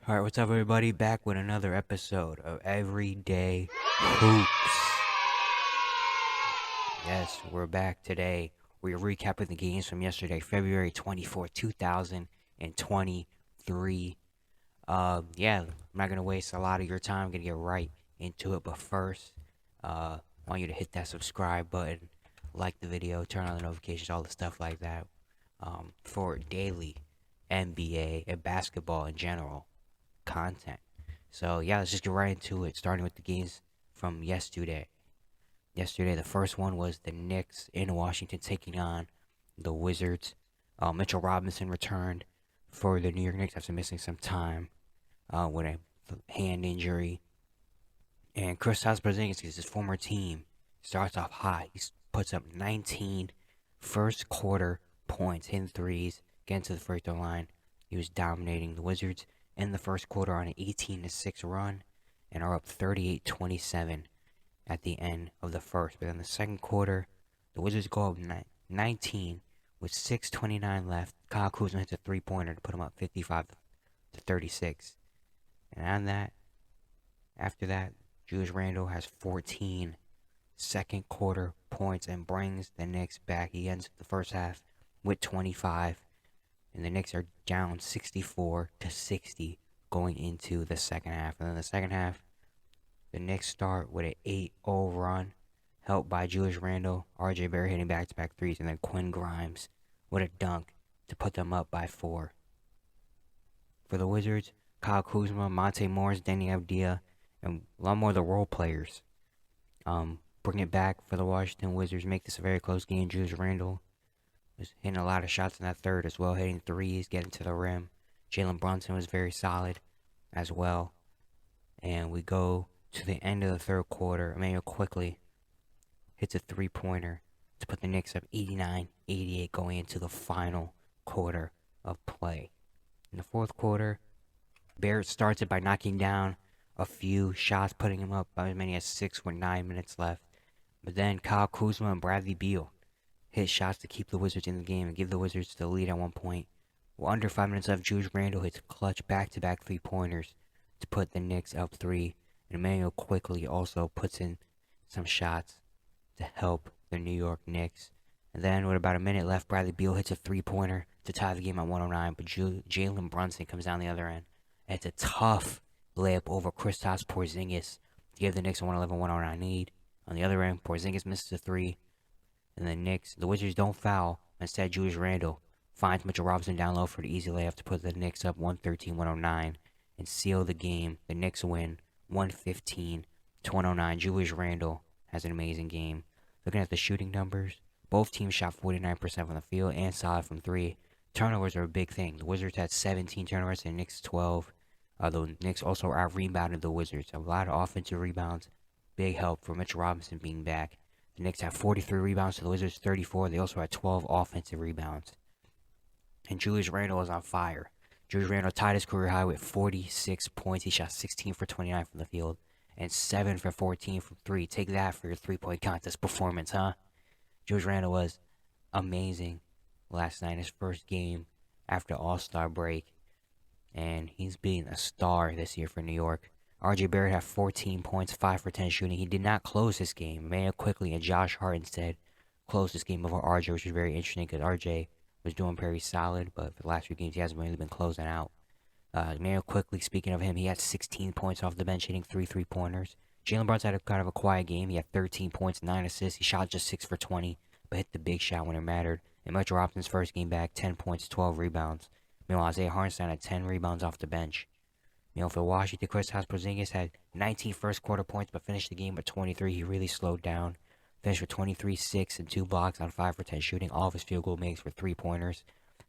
Alright, what's up, everybody? Back with another episode of Everyday Hoops. Yes, we're back today. We're recapping the games from yesterday, Feb.24, 2023. I'm not gonna waste a lot of your time. I'm gonna get right into it. But first, I want you to hit that subscribe button, like the video, turn on the notifications, all the stuff like that. For daily NBA and basketball in general content. So yeah, let's just get right into it. Starting with the games from yesterday. Yesterday, the first one was the Knicks in Washington taking on the Wizards. Mitchell Robinson returned for the New York Knicks after missing some time with a hand injury. And Kristaps Porzingis, his former team, starts off hot. He puts up 19 first quarter points, hitting threes, getting to the free throw line. He was dominating the Wizards in the first quarter on an 18-6 run and are up 38-27 at the end of the first. But in the second quarter, the Wizards go up 19 with 6:29 left. Kyle Kuzma hits a three-pointer to put him up 55-36. And after that, Julius Randle has 14 second quarter points and brings the Knicks back. He ends the first half with 25, and the Knicks are down 64-60 going into the second half. And then the second half, the Knicks start with an 8-0 run, helped by Julius Randle, RJ Barrett hitting back-to-back threes, and then Quinn Grimes with a dunk to put them up by 4. For the Wizards, Kyle Kuzma, Monte Morris, Denny Avdia, and a lot more of the role players bring it back for the Washington Wizards, make this a very close game. Julius Randle was hitting a lot of shots in that third as well, hitting threes, getting to the rim. Jalen Brunson was very solid as well. And we go to the end of the third quarter. Emmanuel quickly hits a three-pointer to put the Knicks up 89-88 going into the final quarter of play. In the fourth quarter, Barrett starts it by knocking down a few shots, putting him up by as many as 6 with 9 minutes left. But then Kyle Kuzma and Bradley Beal hit shots to keep the Wizards in the game and give the Wizards the lead at one point. Well, under 5 minutes left, Julius Randle hits clutch back-to-back three-pointers to put the Knicks up 3. And Emmanuel quickly also puts in some shots to help the New York Knicks. And then with about a minute left, Bradley Beal hits a three-pointer to tie the game at 109. But Jalen Brunson comes down the other end. And it's a tough layup over Kristaps Porzingis to give the Knicks a 111-109 lead. On the other end, Porzingis misses a three. And the Wizards don't foul. Instead, Julius Randle finds Mitchell Robinson down low for the easy layup to put the Knicks up 113-109 and seal the game. The Knicks win 115-109. Julius Randle has an amazing game. Looking at the shooting numbers, both teams shot 49% from the field and solid from 3. Turnovers are a big thing. The Wizards had 17 turnovers and the Knicks 12. The Knicks also out-rebounded the Wizards. A lot of offensive rebounds. Big help for Mitchell Robinson being back. The Knicks had 43 rebounds to the Wizards 34. They also had 12 offensive rebounds. And Julius Randle was on fire. Julius Randle tied his career high with 46 points. He shot 16 for 29 from the field and 7 for 14 from 3. Take that for your three-point contest performance, huh? Julius Randle was amazing last night, his first game after All-Star break. And he's been a star this year for New York. RJ Barrett had 14 points, 5 for 10 shooting. He did not close this game. Emmanuel quickly and Josh Hart instead closed this game over RJ, which was very interesting because RJ was doing very solid, but for the last few games he hasn't really been closing out. Emmanuel quickly, speaking of him, he had 16 points off the bench, hitting 3 3-pointers. Jalen Brunson had kind of a quiet game. He had 13 points, 9 assists. He shot just 6 for 20, but hit the big shot when it mattered. And Mitchell Robinson's first game back, 10 points, 12 rebounds. Meanwhile, Isaiah Hartenstein had 10 rebounds off the bench. For Washington, Kristaps Porzingis had 19 first quarter points, but finished the game with 23. He really slowed down. Finished with 23, 6, and 2 blocks on 5 for 10 shooting. All of his field goal makes were 3-pointers.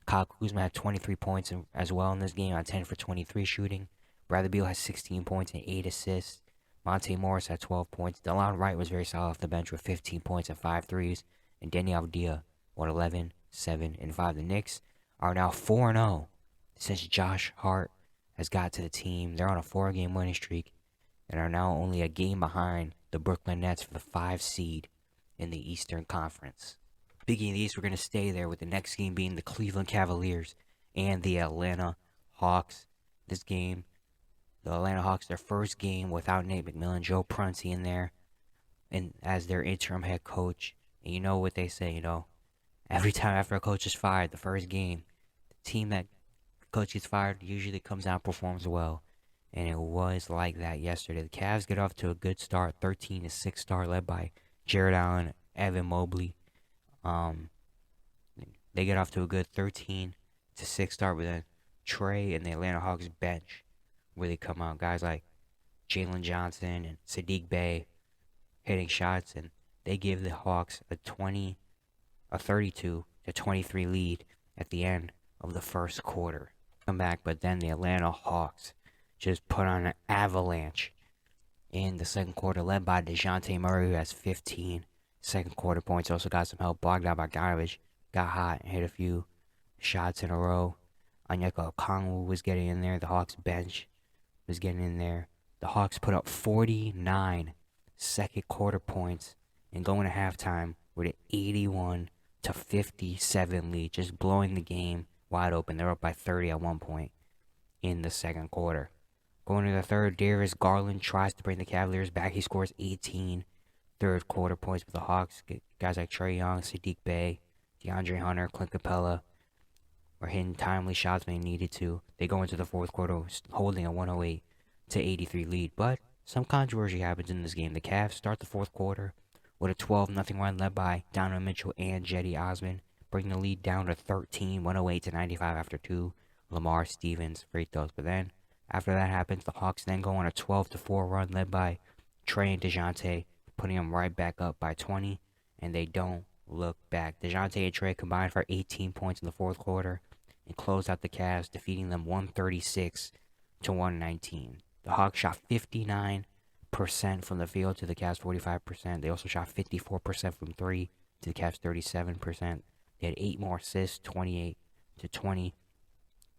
Kyle Kuzma had 23 points as well in this game on 10 for 23 shooting. Bradley Beal has 16 points and 8 assists. Monte Morris had 12 points. DeLon Wright was very solid off the bench with 15 points and 5 threes. And Denny Avdia won 11, 7, and 5. The Knicks are now 4-0 since Josh Hart has got to the team. They're on a 4-game winning streak and are now only a game behind the Brooklyn Nets for the 5 seed in the Eastern Conference. Speaking of the East, we're going to stay there with the next game being the Cleveland Cavaliers and the Atlanta Hawks. This game The Atlanta Hawks, their first game without Nate McMillan, Joe Prunty in there, and as their interim head coach. And you know what they say, every time after a coach is fired, the first game, the team that coach gets fired usually comes out and performs well. And it was like that yesterday. The Cavs get off to a good start, 13-6 start, led by Jared Allen, Evan Mobley. They get off to a good 13-6 start, but then Trey and the Atlanta Hawks bench really come out. Guys like Jalen Johnson and Sadiq Bey hitting shots, and they give the Hawks a 32-23 lead at the end of the first quarter. Come back, but then the Atlanta Hawks just put on an avalanche in the second quarter, led by DeJounte Murray, who has 15 second quarter points. Also got some help. Bogdanovich got hot and hit a few shots in a row. Onyeka Okongwu was getting in there. The Hawks bench was getting in there. The Hawks put up 49 second quarter points and going to halftime with an 81-57 lead, just blowing the game wide open. They're up by 30 at one point in the second quarter. Going to the third, Darius Garland tries to bring the Cavaliers back. He scores 18 third quarter points for the Hawks. Guys like Trae Young, Sadiq Bey, DeAndre Hunter, Clint Capella were hitting timely shots when they needed to. They go into the fourth quarter holding a 108-83 lead, but some controversy happens in this game. The Cavs start the fourth quarter with a 12-0 run led by Donovan Mitchell and Cedi Osman, bringing the lead down to 13, 108-95 after two Lamar Stevens free throws. But then, after that happens, the Hawks then go on a 12-4 run led by Trey and DeJounte, putting them right back up by 20, and they don't look back. DeJounte and Trey combined for 18 points in the fourth quarter and closed out the Cavs, defeating them 136-119. The Hawks shot 59% from the field to the Cavs 45%. They also shot 54% from three to the Cavs 37%. They had 8 more assists, 28-20,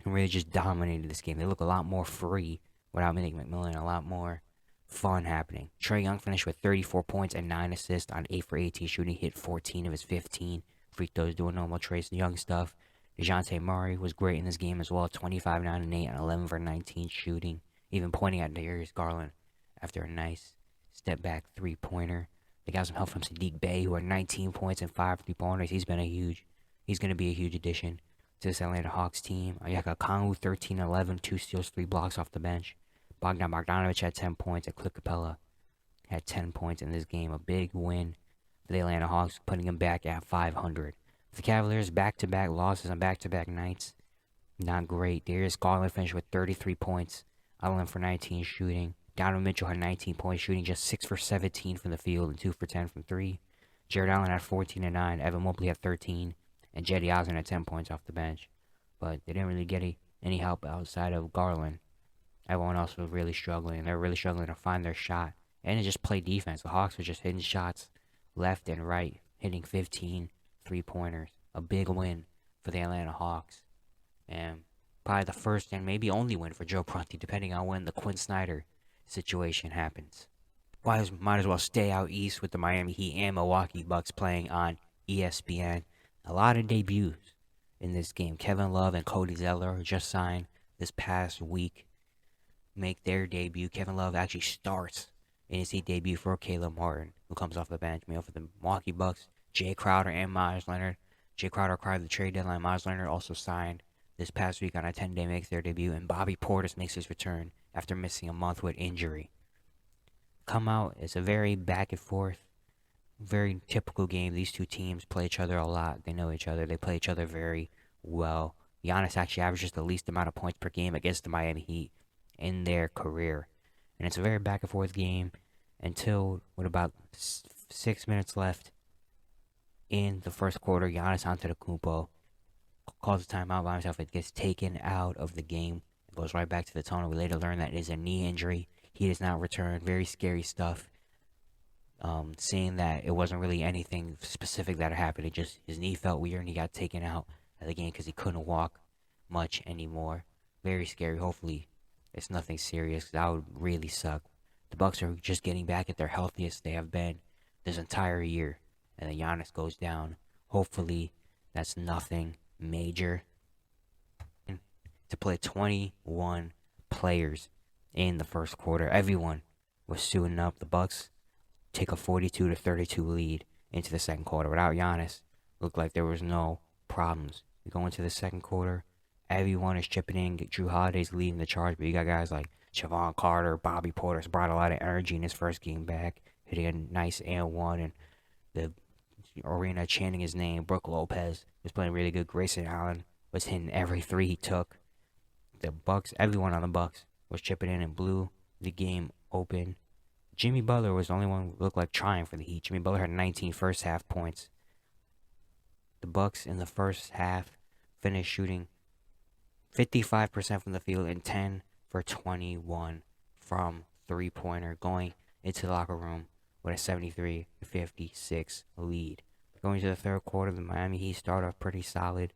and really just dominated this game. They look a lot more free without Nate McMillan, a lot more fun happening. Trae Young finished with 34 points and 9 assists on 8 for 18 shooting. Hit 14 of his 15 free throws, doing normal Trae Young stuff. DeJounte Murray was great in this game as well. 25, 9, and 8 on 11 for 19 shooting. Even pointing at Darius Garland after a nice step back three-pointer. They got some help from Sadiq Bey, who had 19 points and 5 3-pointers. He's going to be a huge addition to this Atlanta Hawks team. Onyeka Okongwu, 13-11, 2 steals, 3 blocks off the bench. Bogdanovich had 10 points, and Clint Capella had 10 points in this game. A big win for the Atlanta Hawks, putting them back at 500. The Cavaliers back-to-back losses on back-to-back nights. Not great. Darius Garland finished with 33 points, 11 for 19 shooting. Donovan Mitchell had 19 points, shooting just 6 for 17 from the field and 2 for 10 from 3. Jared Allen had 14-9. Evan Mobley had 13. And Cedi Osman had 10 points off the bench. But they didn't really get any help outside of Garland. Everyone else was really struggling. They were really struggling to find their shot. And to just play defense. The Hawks were just hitting shots left and right, hitting 15 3-pointers. A big win for the Atlanta Hawks. And probably the first and maybe only win for Joe Prunty, depending on when the Quinn Snyder situation happens. Might as well stay out east with the Miami Heat and Milwaukee Bucks playing on ESPN. A lot of debuts in this game. Kevin Love and Cody Zeller just signed this past week. Make their debut. Kevin Love actually starts in his Heat debut for Caleb Martin, who comes off the bench. For the Milwaukee Bucks, Jay Crowder and Myles Leonard. Jay Crowder acquired the trade deadline. Myles Leonard also signed this past week on a 10-day makes their debut. And Bobby Portis makes his return after missing a month with injury. Come out. It's a very back and forth, very typical game. These two teams play each other a lot. They know each other. They play each other very well. Giannis actually averages the least amount of points per game against the Miami Heat in their career. And it's a very back and forth game until, with about 6 minutes left in the first quarter, Giannis Antetokounmpo calls a timeout by himself. It gets taken out of the game. It goes right back to the tunnel. We later learn that it is a knee injury. He does not return. Very scary stuff. Seeing that it wasn't really anything specific that happened. It just, his knee felt weird and he got taken out of the game because he couldn't walk much anymore. Very scary. Hopefully it's nothing serious, because that would really suck. The Bucks are just getting back at their healthiest they have been this entire year. And then Giannis goes down. Hopefully that's nothing major. To play 21 players in the first quarter. Everyone was suiting up. The Bucks take a 42-32 lead into the second quarter. Without Giannis, looked like there was no problems. We go into the second quarter. Everyone is chipping in. Drew Holiday's leading the charge, but you got guys like Javon Carter, Bobby Porter's brought a lot of energy in his first game back, hitting a nice and one, and the arena chanting his name. Brook Lopez was playing really good. Grayson Allen was hitting every three he took. The Bucks, everyone on the Bucks was chipping in and blew the game open. Jimmy Butler was the only one who looked like trying for the Heat. Jimmy Butler had 19 first half points. The Bucks in the first half finished shooting 55% from the field and 10 for 21 from three-pointer, going into the locker room with a 73-56 lead. Going to the third quarter, the Miami Heat start off pretty solid,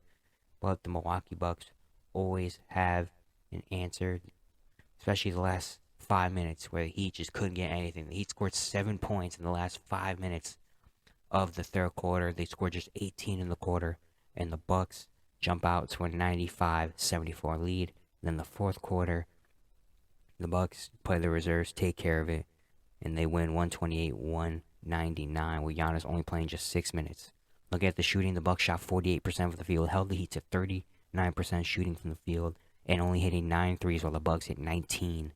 but the Milwaukee Bucks always have an answer, especially the last 5 minutes where the Heat just couldn't get anything. The Heat scored 7 points in the last 5 minutes of the third quarter. They scored just 18 in the quarter, and the Bucks jump out to a 95-74 lead. Then the fourth quarter, the Bucks play the reserves, take care of it, and they win 128-199 with Giannis only playing just 6 minutes. Looking at the shooting, the Bucks shot 48% from the field, held the Heat to 39% shooting from the field, and only hitting 9 threes, while the Bucks hit 19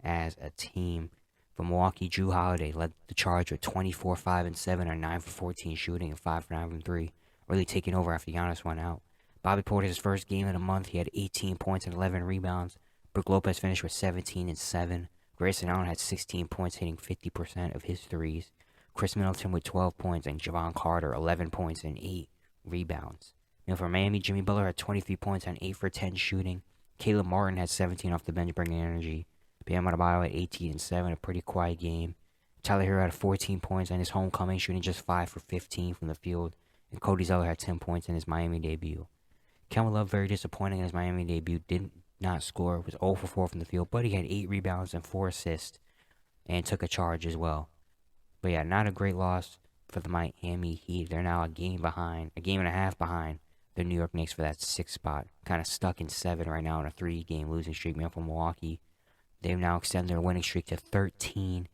as a team. For Milwaukee, Drew Holiday led the charge with 24, 5, and 7 on 9 for 14 shooting and 5 for 9 from 3, really taking over after Giannis went out. Bobby Porter's first game in a month, he had 18 points and 11 rebounds. Brook Lopez finished with 17 and 7. Grayson Allen had 16 points, hitting 50% of his threes. Chris Middleton with 12 points, and Javon Carter 11 points and 8 rebounds. For Miami, Jimmy Butler had 23 points on 8 for 10 shooting. Caleb Martin had 17 off the bench, bringing energy. Bam Adebayo had 18 and 7, a pretty quiet game. Tyler Hero had 14 points on his homecoming, shooting just 5 for 15 from the field. And Cody Zeller had 10 points in his Miami debut. Kevin Love, very disappointing in his Miami debut, did not score, was 0 for 4 from the field, but he had 8 rebounds and 4 assists, and took a charge as well. But yeah, not a great loss for the Miami Heat. They're now a game and a half behind the New York Knicks for that 6th spot. Kind of stuck in 7 right now in a 3-game losing streak. For Milwaukee, they've now extended their winning streak to 13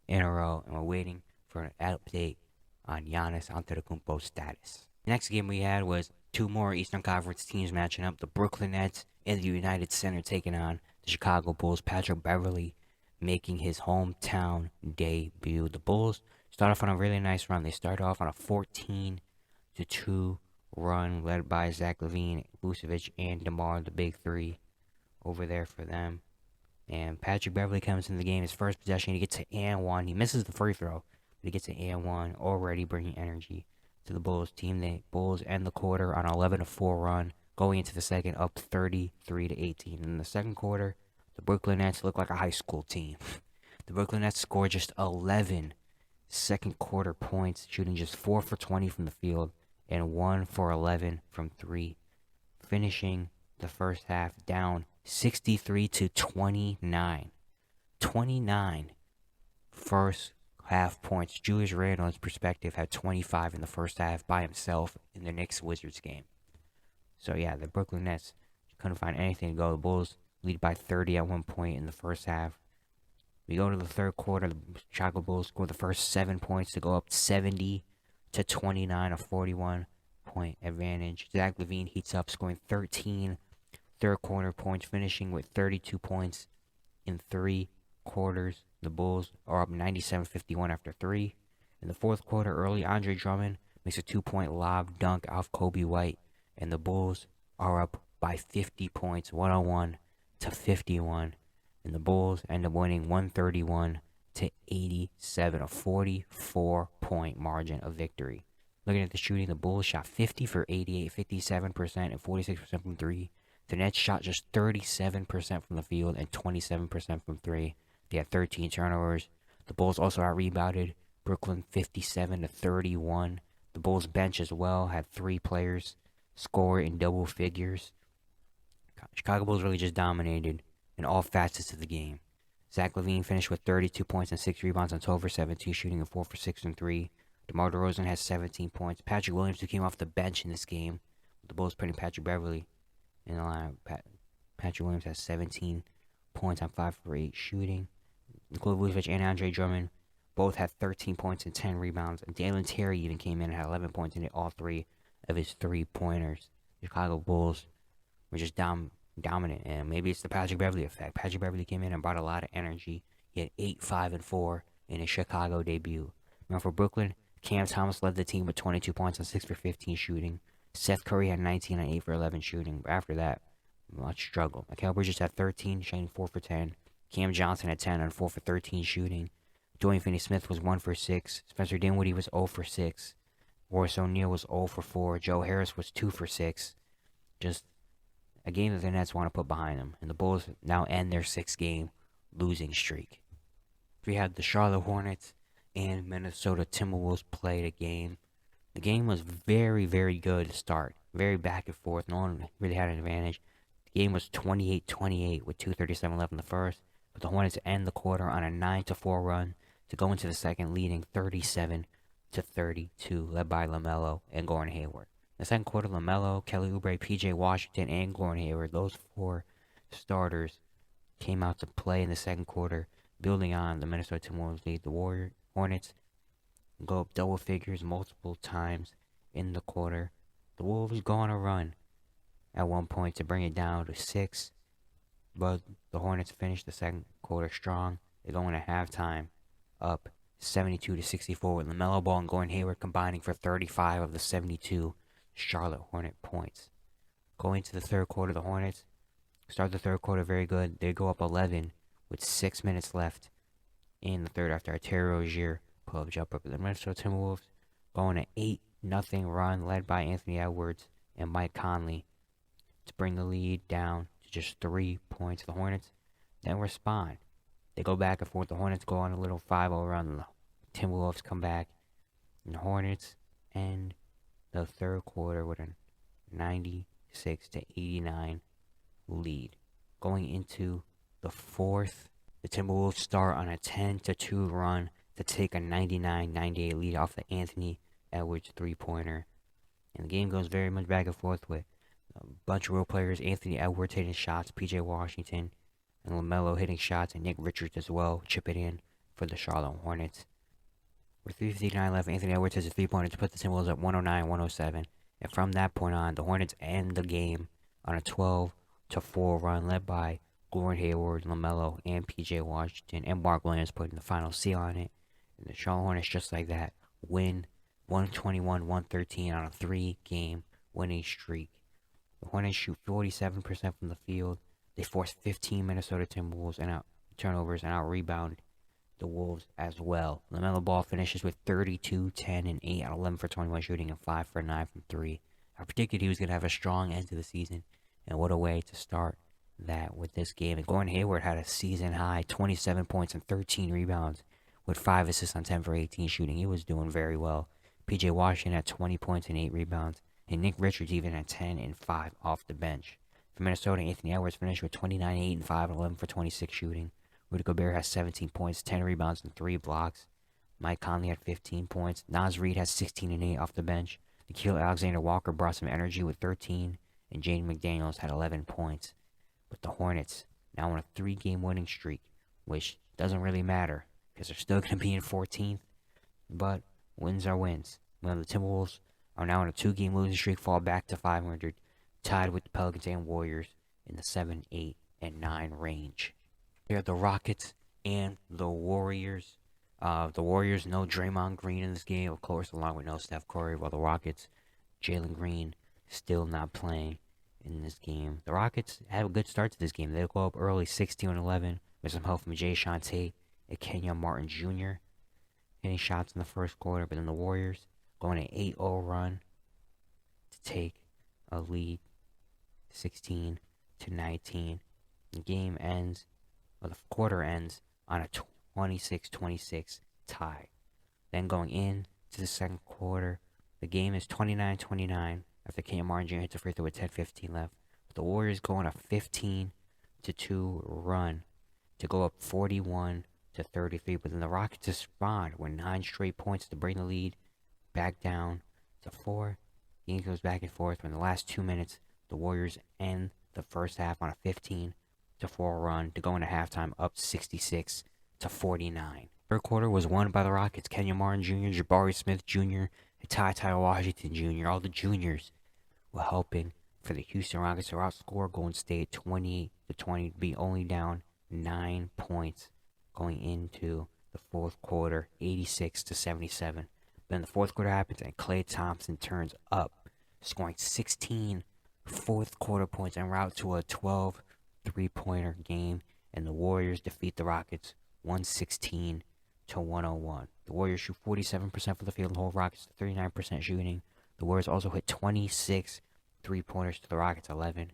in a row, and we're waiting for an update on Giannis Antetokounmpo's status. The next game we had was 2 more Eastern Conference teams matching up. The Brooklyn Nets and the United Center taking on the Chicago Bulls. Patrick Beverley making his hometown debut. The Bulls start off on a really nice run. They start off on a 14-2 run led by Zach LaVine, Vucevic, and DeMar, the big 3 over there for them. And Patrick Beverley comes in the game. His first possession, he gets to and 1. He misses the free throw, but he gets to and 1, already bringing energy to the Bulls team. The Bulls end the quarter on an 11-4 run, going into the second up 33-18. In the second quarter, the Brooklyn Nets look like a high school team. The Brooklyn Nets scored just 11 second quarter points, shooting just 4 for 20 from the field and 1 for 11 from 3, finishing the first half down 63-29. 29 first half points. Julius Randle, in his perspective, had 25 in the first half by himself in the Knicks-Wizards game. So yeah, the Brooklyn Nets couldn't find anything to go. The Bulls lead by 30 at one point in the first half. We go to the third quarter. The Chicago Bulls score the first 7 points to go up 70-29, a 41-point advantage. Zach LaVine heats up, scoring 13 third quarter points, finishing with 32 points in 3 quarters. The Bulls are up 97-51 after 3. In the fourth quarter, early Andre Drummond makes a 2-point lob dunk off Kobe White, and the Bulls are up by 50 points, 101-51. And the Bulls end up winning 131-87, a 44-point margin of victory. Looking at the shooting, the Bulls shot 50 for 88, 57%, and 46% from 3. The Nets shot just 37% from the field and 27% from 3. They had 13 turnovers. The Bulls also out-rebounded Brooklyn 57-31. The Bulls bench as well had 3 players score in double figures. Chicago Bulls really just dominated in all facets of the game. Zach LaVine finished with 32 points and 6 rebounds on 12 for 17, shooting a 4 for 6 from 3. DeMar DeRozan has 17 points. Patrick Williams, who came off the bench in this game, the Bulls putting Patrick Beverley in the lineup. Patrick Williams has 17 points on 5 for 8 shooting. Nikola Vucevic and Andre Drummond both had 13 points and 10 rebounds. And Dalen Terry even came in and had 11 points and hit all 3 of his 3-pointers. The Chicago Bulls were just dominant, and maybe it's the Patrick Beverley effect. Patrick Beverley came in and brought a lot of energy. He had 8, 5, and 4 in his Chicago debut. Now for Brooklyn, Cam Thomas led the team with 22 points on 6 for 15 shooting. Seth Curry had 19 on 8 for 11 shooting. But after that, much struggle. Mikal Bridges had 13, shooting 4 for 10. Cam Johnson had 10 on 4 for 13 shooting. Dorian Finney-Smith was 1 for 6. Spencer Dinwiddie was 0 for 6. Horace O'Neal was 0 for 4. Joe Harris was 2 for 6. Just a game that the Nets want to put behind them. And the Bulls now end their 6-game losing streak. We had the Charlotte Hornets and Minnesota Timberwolves played a game. The game was very, very good to start. Very back and forth. No one really had an advantage. The game was 28-28 with 2:37 left in the first. But the Hornets end the quarter on a 9-4 run to go into the second, leading 37-32, led by LaMelo and Gordon Hayward. In the second quarter, LaMelo, Kelly Oubre, P.J. Washington, and Gordon Hayward, those 4 starters, came out to play in the second quarter, building on the Minnesota Timberwolves lead. The Hornets go up double figures multiple times in the quarter. The Wolves go on a run at one point to bring it down to 6, but the Hornets finish the second quarter strong. They go into halftime up 72-64 with LaMelo Ball and Gordon Hayward combining for 35 of the 72 Charlotte Hornet points. Going to the third quarter, the Hornets start the third quarter very good. They go up 11 with 6 minutes left in the third after a Terry Rozier pull-up jumper. But the Minnesota Timberwolves go on an 8-0 run led by Anthony Edwards and Mike Conley to bring the lead down to just 3 points. The Hornets then respond. They go back and forth. The Hornets go on a little 5-0 run. The Timberwolves come back. And the Hornets end the third quarter with a 96-89 lead. Going into the fourth, the Timberwolves start on a 10-2 run to take a 99-98 lead off the Anthony Edwards 3-pointer. And the game goes very much back and forth with a bunch of role players. Anthony Edwards hitting shots, P.J. Washington and LaMelo hitting shots, and Nick Richards as well, chip it in for the Charlotte Hornets. With 3:59 left, Anthony Edwards has a 3-pointer to put the Timberwolves at 109-107. And from that point on, the Hornets end the game on a 12-4 run led by Gordon Hayward, LaMelo, and P.J. Washington, and Mark Williams putting the final seal on it. And the Charlotte Hornets, just like that, win 121-113 on a 3-game winning streak. The Hornets shoot 47% from the field. They force 15 Minnesota Timberwolves and turnovers and out-rebound the Wolves as well. LaMelo Ball finishes with 32, 10, and 8 out of 11 for 21 shooting and 5 for 9 from 3. I predicted he was going to have a strong end to the season, and what a way to start that with this game. And Gordon Hayward had a season-high 27 points and 13 rebounds with 5 assists on 10 for 18 shooting. He was doing very well. P.J. Washington had 20 points and 8 rebounds, and Nick Richards even had 10 and 5 off the bench. For Minnesota, Anthony Edwards finished with 29, 8, and 5, and 11 for 26 shooting. Rudy Gobert has 17 points, 10 rebounds, and 3 blocks. Mike Conley had 15 points. Naz Reid has 16 and 8 off the bench. Nickeil Alexander-Walker brought some energy with 13, and Jaden McDaniels had 11 points. But the Hornets now on a 3-game winning streak, which doesn't really matter because they're still going to be in 14th. But wins are wins. Well, the Timberwolves are now on a 2-game losing streak, fall back to 500, tied with the Pelicans and Warriors in the 7, 8, and 9 range. Here are the Rockets and the Warriors. The Warriors, no Draymond Green in this game, of course, along with no Steph Curry, while the Rockets, Jalen Green, still not playing in this game. The Rockets have a good start to this game. They'll go up early 16-11 with some help from Jay Shante and Kenyon Martin Jr. hitting shots in the first quarter, but then the Warriors going an 8-0 run to take a lead 16-19. The game ends, or the quarter ends, on a 26-26 tie. Then going in to the second quarter, the game is 29-29 after Kenyon Martin Jr. hits a free throw with 10:15 left. But the Warriors go on a 15-2 run to go up 41-33, but then the Rockets respond with 9 straight points to bring the lead back down to 4. The game goes back and forth. In the last 2 minutes, the Warriors end the first half on a 15-14 4 run to go into halftime up 66-49. Third quarter was won by the Rockets. Kenyon Martin Jr., Jabari Smith Jr., and Ty Washington Jr. All the juniors were helping for the Houston Rockets to outscore Golden State 28-20 to be only down 9 points going into the fourth quarter, 86-77. Then the fourth quarter happens and Klay Thompson turns up, scoring 16 fourth quarter points en route to a 12 three-pointer game, and the Warriors defeat the Rockets 116-101. The Warriors shoot 47% for the field and hold Rockets to 39% shooting. The Warriors also hit 26 three-pointers to the Rockets 11.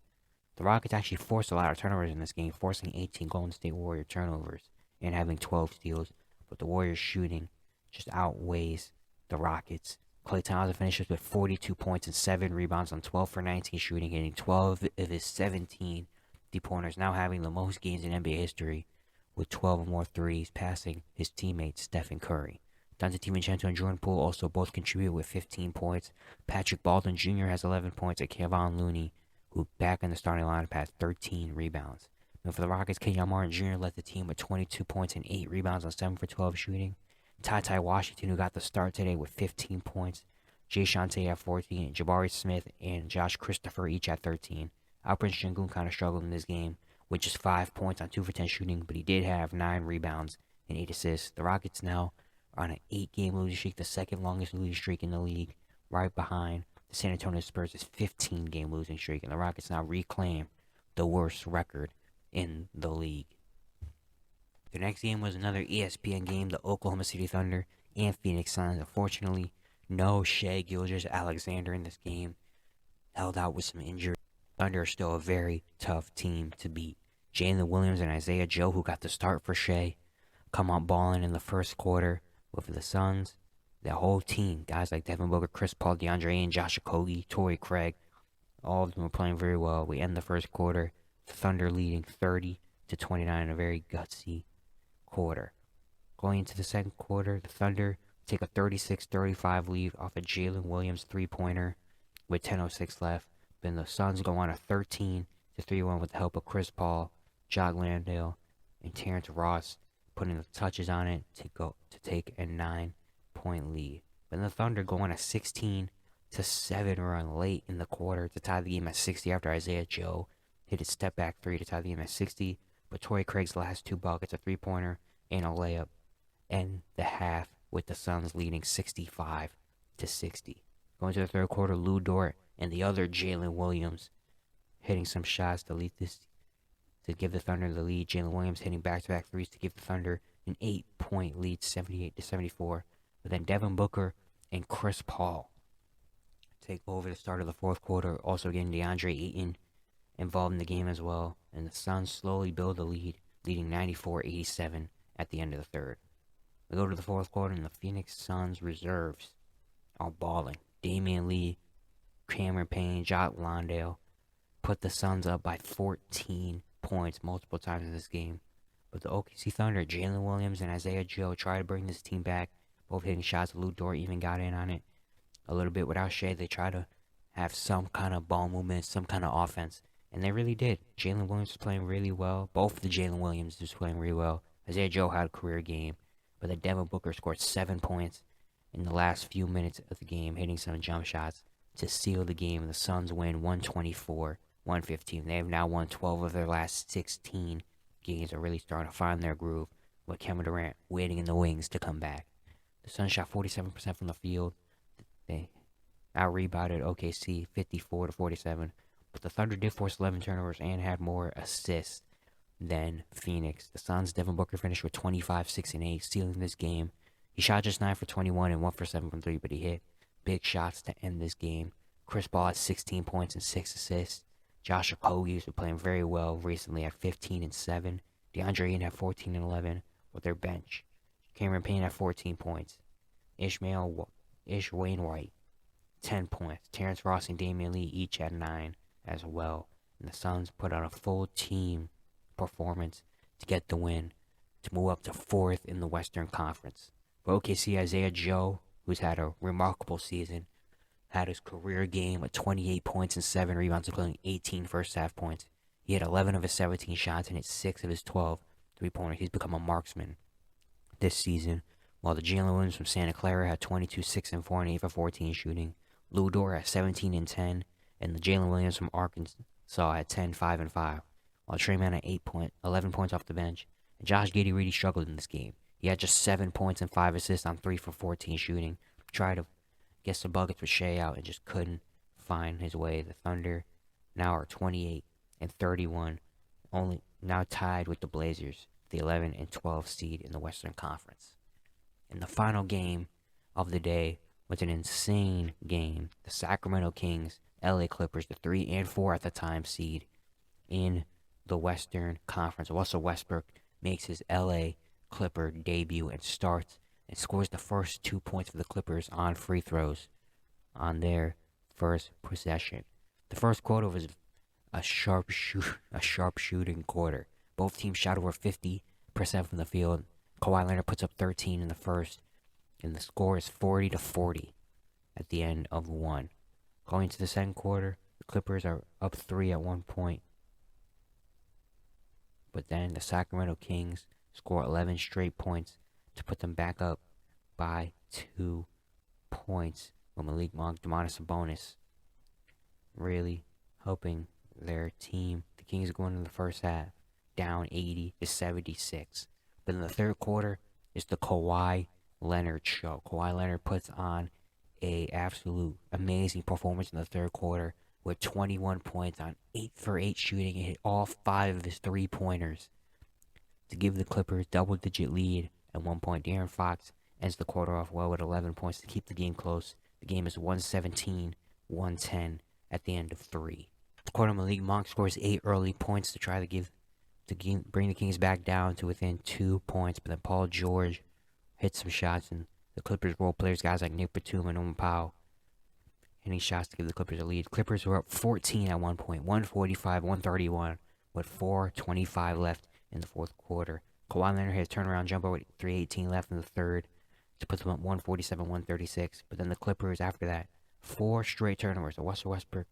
The Rockets actually forced a lot of turnovers in this game, forcing 18 Golden State Warrior turnovers and having 12 steals, but the Warriors shooting just outweighs the Rockets. Klay Thompson finishes with 42 points and 7 rebounds on 12 for 19 shooting, hitting 12 of his 17 three-pointers, now having the most games in NBA history with 12 or more threes, passing his teammate Stephen Curry. Dante DiVincenzo and Jordan Poole also both contribute with 15 points. Patrick Baldwin Jr. has 11 points, and Kevon Looney, who back in the starting lineup, has 13 rebounds. And for the Rockets, Kenyon Martin Jr. led the team with 22 points and 8 rebounds on 7 for 12 shooting. Ty Washington, who got the start today with 15 points. Jay Shante at 14, Jabari Smith and Josh Christopher each at 13. Alperen Sengun kind of struggled in this game with just 5 points on 2 for 10 shooting, but he did have 9 rebounds and 8 assists. The Rockets now are on an 8-game losing streak, the second longest losing streak in the league, right behind the San Antonio Spurs' 15-game losing streak, and the Rockets now reclaim the worst record in the league. The next game was another ESPN game, the Oklahoma City Thunder and Phoenix Suns. Unfortunately, no Shai Gilgeous-Alexander in this game. Held out with some injuries. Thunder are still a very tough team to beat. Jalen Williams and Isaiah Joe, who got the start for Shai, come out balling in the first quarter. But for the Suns, the whole team, guys like Devin Booker, Chris Paul, DeAndre Ayton, Josh Okogie, Torrey Craig, all of them were playing very well. We end the first quarter, the Thunder leading 30-29 in a very gutsy quarter. Going into the second quarter, the Thunder take a 36-35 lead off a Jalen Williams three-pointer with 10:06 left. Then the Suns go on a 13-3 win with the help of Chris Paul, Jock Landale, and Terrence Ross putting the touches on it to take a 9-point lead. Then the Thunder go on a 16-7 run late in the quarter to tie the game at 60 after Isaiah Joe hit a step-back three to tie the game at 60. But Torrey Craig's last 2 buckets, a three-pointer and a layup, end the half with the Suns leading 65-60. Going to the third quarter, Lou Dort and the other Jalen Williams hitting some shots to lead this to give the Thunder the lead. Jalen Williams hitting back-to-back threes to give the Thunder an 8-point lead, 78-74. But then Devin Booker and Chris Paul take over the start of the fourth quarter, also getting DeAndre Ayton involved in the game as well. And the Suns slowly build the lead, leading 94-87 at the end of the third. We go to the fourth quarter, and the Phoenix Suns reserves are balling. Damian Lee, Cameron Payne, Jock Landale put the Suns up by 14 points multiple times in this game. But the OKC Thunder, Jalen Williams and Isaiah Joe try to bring this team back, both hitting shots. Lou Dort even got in on it a little bit without Shai. They try to have some kind of ball movement, some kind of offense, and they really did. Jalen Williams was playing really well. Both of the Jalen Williams was playing really well. Isaiah Joe had a career game, but then Devin Booker scored 7 points in the last few minutes of the game, hitting some jump shots to seal the game. The Suns win 124-115. They have now won 12 of their last 16 games. Are really starting to find their groove with Kevin Durant waiting in the wings to come back. The Suns shot 47% from the field. They out-rebounded OKC 54-47. But the Thunder did force 11 turnovers and had more assists than Phoenix. The Suns' Devin Booker finished with 25, 6, and 8, sealing this game. He shot just 9 for 21 and 1 for 7 from 3, but he hit big shots to end this game. Chris Paul had 16 points and 6 assists. Josh Okogie, who's been playing very well recently, had 15 and 7. DeAndre Ayton had 14 and 11 with their bench. Cameron Payne had 14 points. Ish Wainwright, 10 points. Terrence Ross and Damian Lee each had 9 as well. And the Suns put out a full team performance to get the win, to move up to 4th in the Western Conference. For OKC, Isaiah Joe, who's had a remarkable season, had his career game with 28 points and 7 rebounds, including 18 first half points. He had 11 of his 17 shots and hit 6 of his 12 three-pointers. He's become a marksman this season, while the Jalen Williams from Santa Clara had 22, 6, and 4, and 8 for 14 shooting. Lou Dort had 17 and 10, and the Jalen Williams from Arkansas had 10, 5, and 5, while Trey Mann had 11 points off the bench. And Josh Giddey really struggled in this game. He had just 7 points and 5 assists on 3 for 14 shooting. Tried to get some buckets with Shea out and just couldn't find his way. The Thunder now are 28 and 31, only now tied with the Blazers, the 11 and 12 seed in the Western Conference. And the final game of the day was an insane game. The Sacramento Kings, LA Clippers, the 3 and 4 at the time seed in the Western Conference. Russell Westbrook makes his LA Clipper debut and starts and scores the first 2 points for the Clippers on free throws on their first possession. The first quarter was a sharp shooting quarter. Both teams shot over 50% from the field. Kawhi Leonard puts up 13 in the first, and the score is 40-40 at the end of one. Going into the second quarter, the Clippers are up 3 at one point, but then the Sacramento Kings score 11 straight points to put them back up by 2 points. With Malik Monk, Domantas Sabonis really helping their team. The Kings go into the first half down 80-76. But in the third quarter, it's the Kawhi Leonard show. Kawhi Leonard puts on a absolute amazing performance in the third quarter with 21 points on 8 for 8 shooting and hit all 5 of his 3-pointers to give the Clippers double-digit lead at one point. De'Aaron Fox ends the quarter off well with 11 points to keep the game close. The game is 117-110 at the end of 3. The quarter, Malik Monk scores 8 early points to try to bring the Kings back down to within 2 points, but then Paul George hits some shots, and the Clippers role players, guys like Nick Batum and Norman Powell, hitting shots to give the Clippers a lead. Clippers were up 14 at one point, 145-131, with 4:25 left in the fourth quarter. Kawhi Leonard hit a turnaround jumper with 3:18 left in the third to put them up 147-136. But then the Clippers, after that, 4 straight turnovers. A Russell Westbrook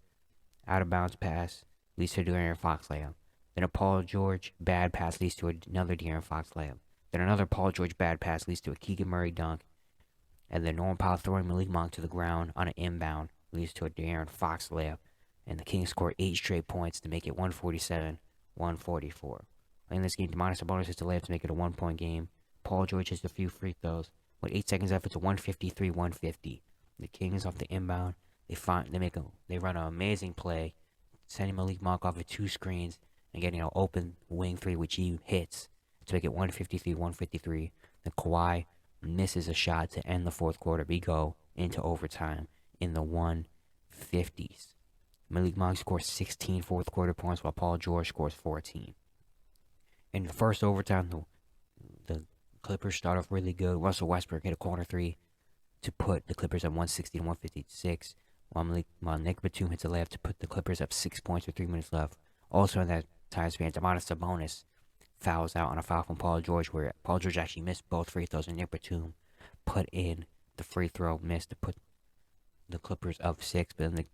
out-of-bounds pass leads to a De'Aaron Fox layup. Then a Paul George bad pass leads to another De'Aaron Fox layup. Then another Paul George bad pass leads to a Keegan Murray dunk. And then Norman Powell throwing Malik Monk to the ground on an inbound leads to a De'Aaron Fox layup. And the Kings score 8 straight points to make it 147-144. In this game, Domantas Sabonis hits the layup to make it a 1-point game. Paul George hits a few free throws. With 8 seconds left, it's a 153-150. The Kings off the inbound, they run an amazing play, sending Malik Monk off of 2 screens and getting an open wing 3, which he hits to make it 153-153. Then Kawhi misses a shot to end the fourth quarter. We go into overtime in the 150s. Malik Monk scores 16 fourth quarter points while Paul George scores 14. In the first overtime, the Clippers start off really good. Russell Westbrook hit a corner 3 to put the Clippers at 160-156, while Nick Batum hits a layup to put the Clippers up 6 points with 3 minutes left. Also in that time span, Domantas Sabonis fouls out on a foul from Paul George, where Paul George actually missed both free throws, and Nick Batum put in the free throw miss to put the Clippers up 6. But then the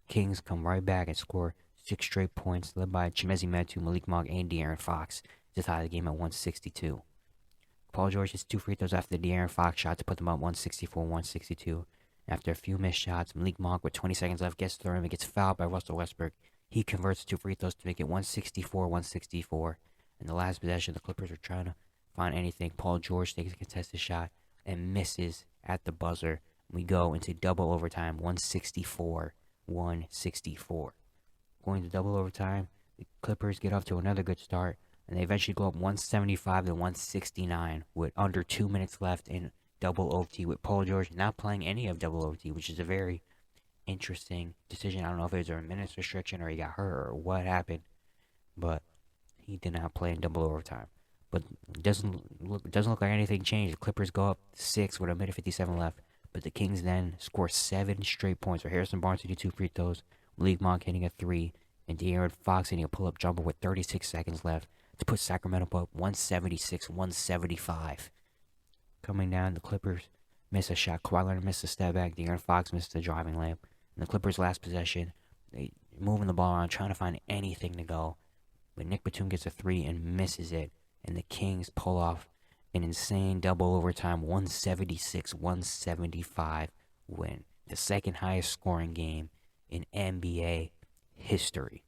Kings come right back and score 6 straight points, led by Chimezie Metu, Malik Monk, and De'Aaron Fox to tie the game at 162. Paul George hits 2 free throws after the De'Aaron Fox shot to put them up 164-162. After a few missed shots, Malik Monk, with 20 seconds left, gets to the rim and gets fouled by Russell Westbrook. He converts 2 free throws to make it 164-164. In the last possession, the Clippers are trying to find anything. Paul George takes a contested shot and misses at the buzzer. We go into double overtime, 164-164. Going to double overtime, the Clippers get off to another good start, and they eventually go up 175-169 with under 2 minutes left in double OT, with Paul George not playing any of double OT, which is a very interesting decision. I don't know if it was a minutes restriction or he got hurt or what happened, but he did not play in double overtime. But it doesn't look like anything changed. The Clippers go up 6 with a minute 57 left, but the Kings then score 7 straight points. For Harrison Barnes hitting 2 free throws, Malik Monk hitting a 3, and De'Aaron Fox hitting a pull-up jumper with 36 seconds left to put Sacramento up 176-175. Coming down, the Clippers miss a shot. Kawhi Leonard missed a step back. De'Aaron Fox missed a driving layup. In the Clippers' last possession, they moving the ball around, trying to find anything to go. but Nick Batum gets a three and misses it, and the Kings pull off an insane double overtime 176-175 win, the second highest scoring game in NBA history.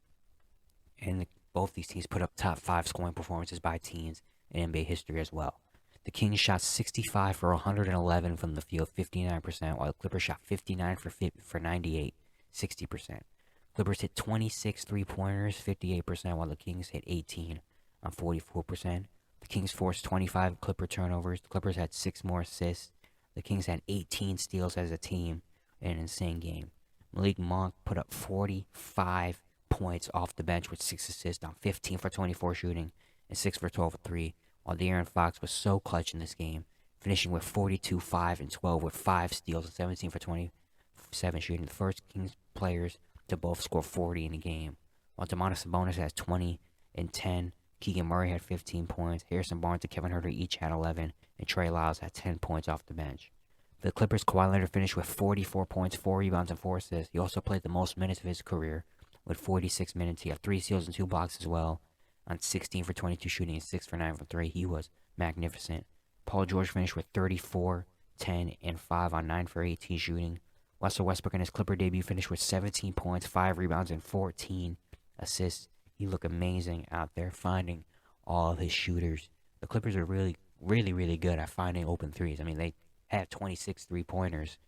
And both these teams put up top 5 scoring performances by teams in NBA history as well. The Kings shot 65 for 111 from the field, 59%, while the Clippers shot 59 for 98, 60%. Clippers hit 26 three-pointers, 58%, while the Kings hit 18 on 44%. The Kings forced 25 Clipper turnovers. The Clippers had 6 more assists. The Kings had 18 steals as a team in an insane game. Malik Monk put up 45 points off the bench with 6 assists on 15 for 24 shooting and 6 for 12 for 3, while De'Aaron Fox was so clutch in this game, finishing with 42, 5, and 12 with 5 steals and 17 for 27 shooting. The first Kings players to both score 40 in a game, while Domantas Sabonis has 20 and 10. Keegan Murray had 15 points. Harrison Barnes and Kevin Huerter each had 11, and Trey Lyles had 10 points off the bench. For the Clippers, Kawhi Leonard finished with 44 points, 4 rebounds, and 4 assists. He also played the most minutes of his career with 46 minutes. He had 3 steals and 2 blocks as well, on 16 for 22 shooting and 6 for 9 from 3. He was magnificent. Paul George finished with 34, 10, and 5 on 9 for 18 shooting. Russell Westbrook in his Clipper debut finished with 17 points, 5 rebounds, and 14 assists. He looked amazing out there finding all of his shooters. The Clippers are really, really, really good at finding open threes. I mean, they had 26 three-pointers.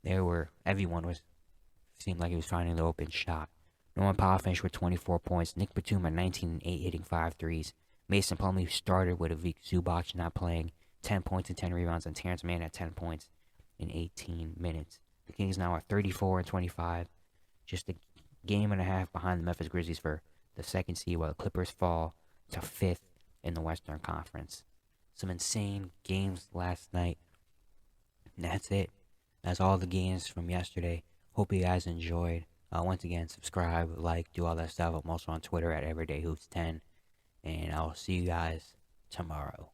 Seemed like he was finding the open shot. Norman Powell finished with 24 points. Nick Batum at 19 and 8, hitting 5 threes. Mason Plumlee, who started with Avik Zubac not playing, 10 points and 10 rebounds, and Terrence Mann at 10 points in 18 minutes. The Kings now are 34 and 25, just a game and a half behind the Memphis Grizzlies for the second seed, while the Clippers fall to 5th in the Western Conference. Some insane games last night. And that's it. That's all the games from yesterday. Hope you guys enjoyed. Once again, subscribe, like, do all that stuff. I'm also on Twitter at EverydayHoops10. And I'll see you guys tomorrow.